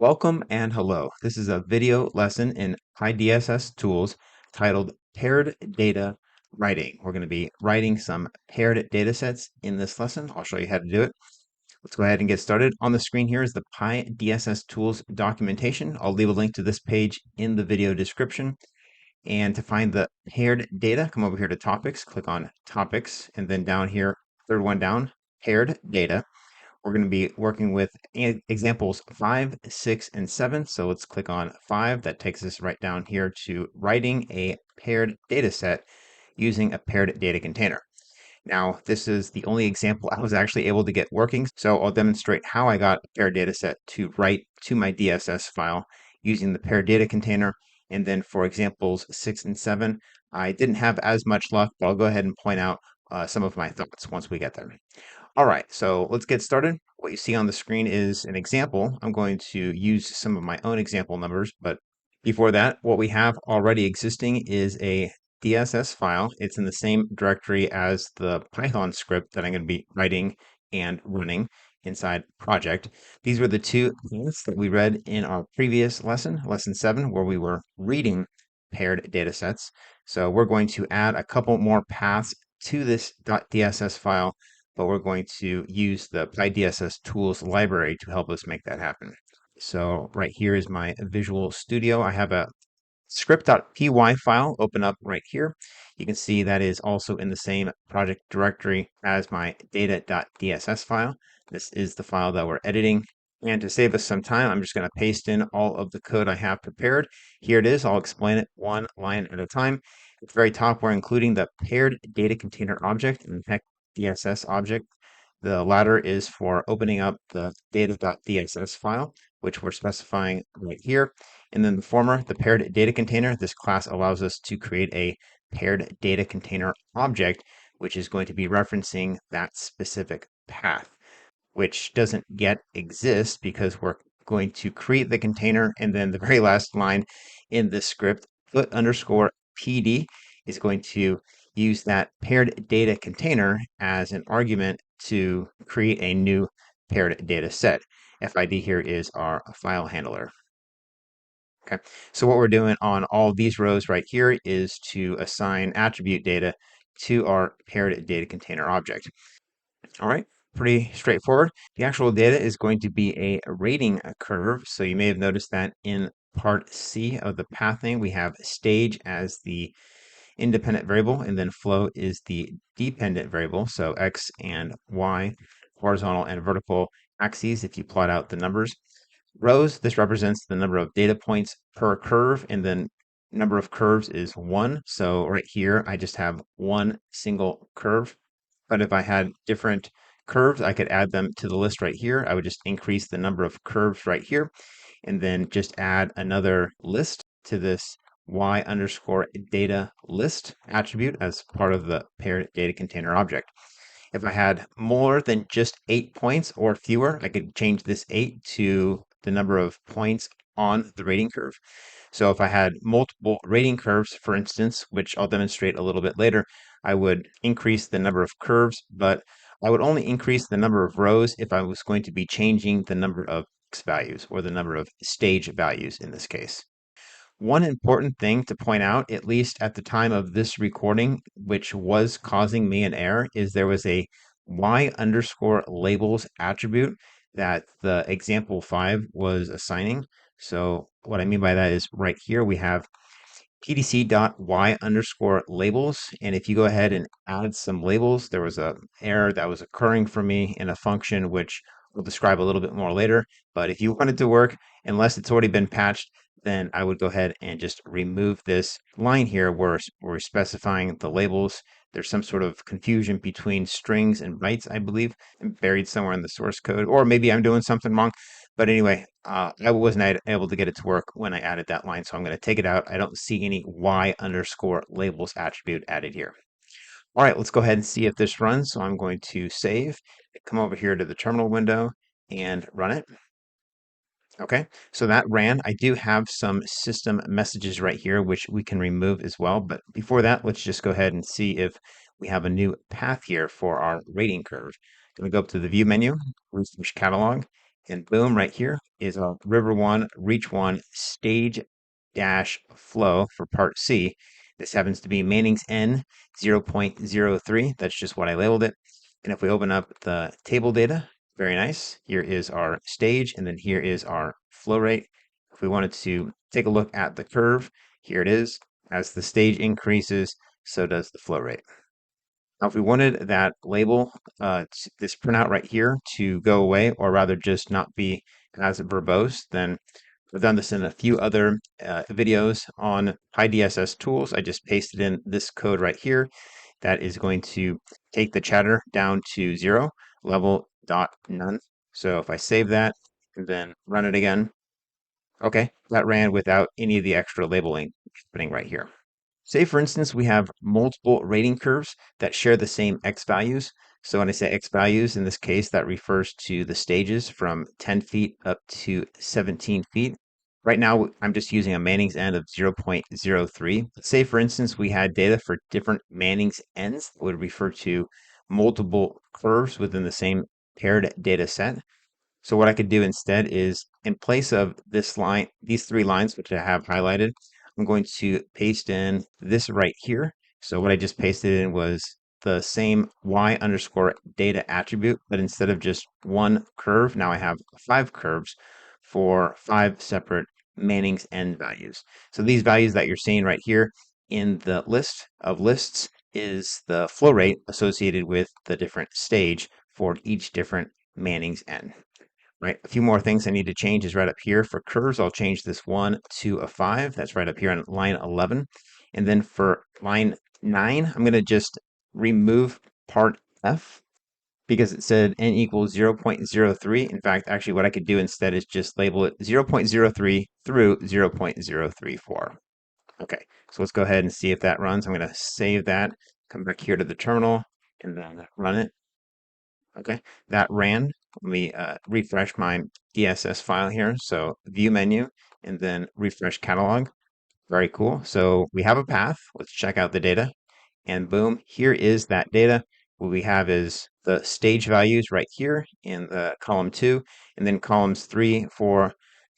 Welcome and hello. This is a video lesson in PyDssTools titled Paired Data Writing. We're going to be writing some paired data sets in this lesson. I'll show you how to do it. Let's go ahead and get started. On the screen here is the PyDssTools documentation. I'll leave a link to this page in the video description. And to find the paired data, come over here to Topics, click on Topics, and then down here, third one down, Paired Data. We're going to be working with examples 5, 6, and 7. So let's click on 5. That takes us right down here to writing a paired data set using a paired data container. Now, this is the only example I was actually able to get working. So I'll demonstrate how I got a paired data set to write to my DSS file using the paired data container. And then for examples 6 and 7, I didn't have as much luck, but I'll go ahead and point out some of my thoughts once we get there. All right, so let's get started. What you see on the screen is an example. I'm going to use some of my own example numbers, but before that, what we have already existing is a DSS file. It's in the same directory as the Python script that I'm going to be writing and running inside project. These were the two things that we read in our previous lesson, lesson 7, where we were reading paired data sets. So we're going to add a couple more paths to this .dss file, but we're going to use the PyDssTools library to help us make that happen. So right here is my Visual Studio. I have a script.py file open up right here. You can see that is also in the same project directory as my data.dss file. This is the file that we're editing. And to save us some time, I'm just going to paste in all of the code I have prepared. Here it is. I'll explain it one line at a time. At the very top, we're including the paired data container object and the DSS object. The latter is for opening up the data.dss file, which we're specifying right here. And then the former, the paired data container, this class allows us to create a paired data container object, which is going to be referencing that specific path, which doesn't yet exist because we're going to create the container. And then the very last line in this script, put_pd, is going to use that paired data container as an argument to create a new paired data set. FID here is our file handler. Okay, so what we're doing on all these rows right here is to assign attribute data to our paired data container object. All right, pretty straightforward. The actual data is going to be a rating curve. So you may have noticed that in part C of the pathing, we have stage as the independent variable, and then flow is the dependent variable. So X and Y, horizontal and vertical axes, if you plot out the numbers. Rows, this represents the number of data points per curve, and then number of curves is 1. So right here, I just have one single curve. But if I had different curves, I could add them to the list right here. I would just increase the number of curves right here, and then just add another list to this y_data list attribute as part of the paired data container object. If I had more than just 8 points or fewer, I could change this 8 to the number of points on the rating curve. So if I had multiple rating curves, for instance, which I'll demonstrate a little bit later, I would increase the number of curves, but I would only increase the number of rows if I was going to be changing the number of x values or the number of stage values in this case. One important thing to point out, at least at the time of this recording, which was causing me an error, is there was a y_labels attribute that the example 5 was assigning. So what I mean by that is right here we have pdc.y_labels. And if you go ahead and add some labels, there was an error that was occurring for me in a function, which we'll describe a little bit more later. But if you want it to work, unless it's already been patched, then I would go ahead and just remove this line here where we're specifying the labels. There's some sort of confusion between strings and bytes, I believe, buried somewhere in the source code, or maybe I'm doing something wrong. But anyway, I wasn't able to get it to work when I added that line, so I'm going to take it out. I don't see any y_labels attribute added here. All right, let's go ahead and see if this runs. So I'm going to save, come over here to the terminal window and run it. Okay, so that ran. I do have some system messages right here, which we can remove as well. But before that, let's just go ahead and see if we have a new path here for our rating curve. Going to go up to the view menu, refresh catalog, and boom, right here, is a river one, reach one, stage dash flow for part C. This happens to be Manning's N 0.03. That's just what I labeled it. And if we open up the table data, very nice. Here is our stage, and then here is our flow rate. If we wanted to take a look at the curve, here it is. As the stage increases, so does the flow rate. Now, if we wanted that label, this printout right here to go away, or rather just not be as verbose, then I've done this in a few other videos on PyDssTools. I just pasted in this code right here that is going to take the chatter down to 0, level dot none. So if I save that and then run it again, okay, that ran without any of the extra labeling happening right here. Say, for instance, we have multiple rating curves that share the same x values. So when I say x values, in this case, that refers to the stages from 10 feet up to 17 feet. Right now, I'm just using a Manning's N of 0.03. Say, for instance, we had data for different Manning's N's that would refer to multiple curves within the same paired data set. So what I could do instead is, in place of this line, these three lines, which I have highlighted, I'm going to paste in this right here. So what I just pasted in was the same y underscore data attribute, but instead of just one curve, now I have 5 curves for 5 separate Manning's N values. So these values that you're seeing right here in the list of lists is the flow rate associated with the different stage for each different Manning's N. Right, a few more things I need to change is right up here. For curves, I'll change this 1 to a 5. That's right up here on line 11. And then for line 9, I'm going to just remove part F because it said n equals 0.03. In fact, actually what I could do instead is just label it 0.03 through 0.034. Okay, so let's go ahead and see if that runs. I'm going to save that, come back here to the terminal, and then run it. Okay, that ran. Let me refresh my DSS file here. So view menu and then refresh catalog. Very cool. So we have a path. Let's check out the data. And boom, here is that data. What we have is the stage values right here in the column 2. And then columns 3, 4,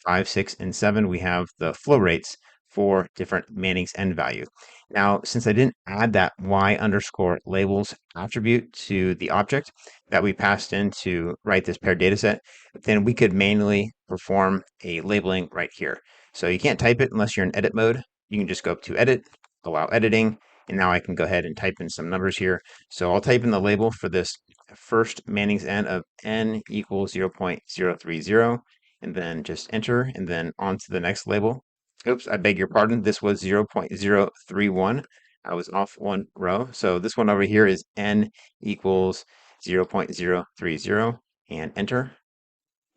5, 6, and 7, we have the flow rates for different Manning's N value. Now, since I didn't add that y underscore labels attribute to the object that we passed in to write this paired data set, then we could manually perform a labeling right here. So you can't type it unless you're in edit mode. You can just go up to edit, allow editing, and now I can go ahead and type in some numbers here. So I'll type in the label for this first Manning's N of n equals 0.030, and then just enter, and then on to the next label. Oops, I beg your pardon. This was 0.031. I was off one row. So this one over here is n equals 0.030, and enter.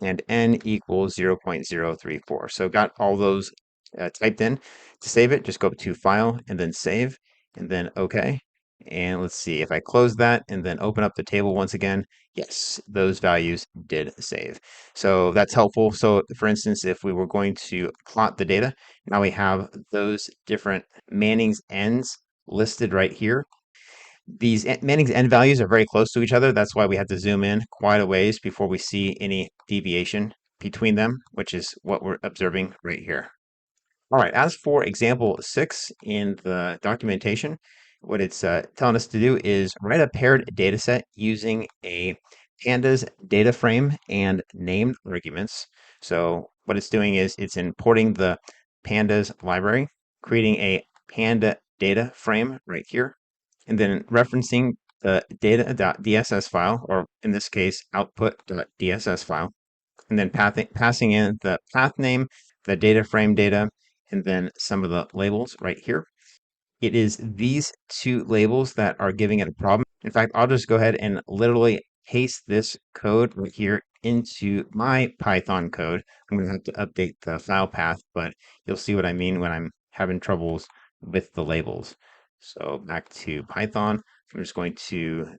And n equals 0.034. So got all those typed in. To save it, just go to File and then Save, and then OK. And let's see, if I close that and then open up the table once again, yes, those values did save. So that's helpful. So for instance, if we were going to plot the data, now we have those different Manning's N's listed right here. These Manning's N values are very close to each other. That's why we have to zoom in quite a ways before we see any deviation between them, which is what we're observing right here. All right, as for example 6 in the documentation, what it's telling us to do is write a paired data set using a pandas data frame and named arguments. So what it's doing is it's importing the pandas library, creating a panda data frame right here, and then referencing the data.dss file, or in this case, output.dss file, and then passing in the path name, the data frame data, and then some of the labels right here. It is these two labels that are giving it a problem. In fact, I'll just go ahead and literally paste this code right here into my Python code. I'm going to have to update the file path, but you'll see what I mean when I'm having troubles with the labels. So back to Python, I'm just going to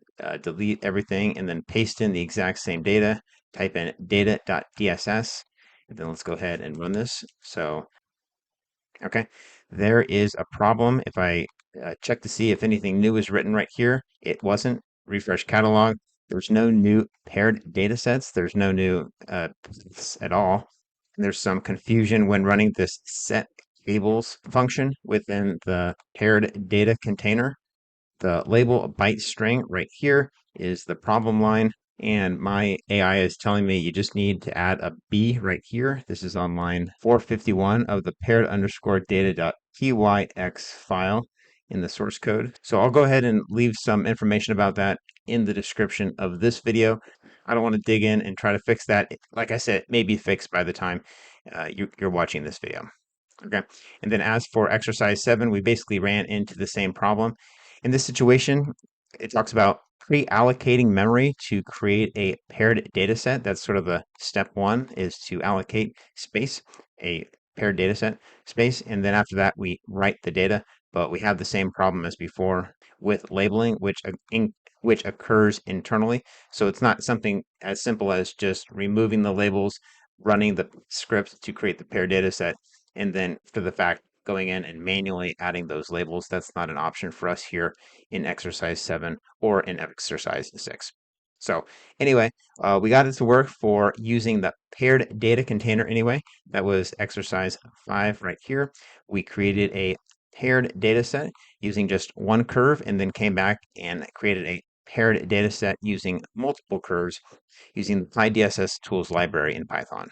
delete everything and then paste in the exact same data, type in data.dss, and then let's go ahead and run this. So okay, there is a problem. If I check to see if anything new is written right here, it wasn't. Refresh catalog. There's no new paired data sets. There's no new paths at all. There's some confusion when running this set labels function within the paired data container. The label byte string right here is the problem line, and my AI is telling me you just need to add a B right here. This is on line 451 of the paired underscore data.pyx file in the source code. So I'll go ahead and leave some information about that in the description of this video. I don't want to dig in and try to fix that. Like I said, it may be fixed by the time you're watching this video. Okay. And then as for exercise 7, we basically ran into the same problem. In this situation, it talks about pre-allocating memory to create a paired data set. That's sort of the step one, is to allocate space, a paired data set space. And then after that, we write the data. But we have the same problem as before with labeling, which occurs internally. So it's not something as simple as just removing the labels, running the script to create the paired data set, and then for the fact going in and manually adding those labels. That's not an option for us here in exercise 7 or in exercise 6. So anyway, we got it to work for using the paired data container anyway. That was exercise 5 right here. We created a paired data set using just one curve, and then came back and created a paired data set using multiple curves using the PyDssTools library in Python.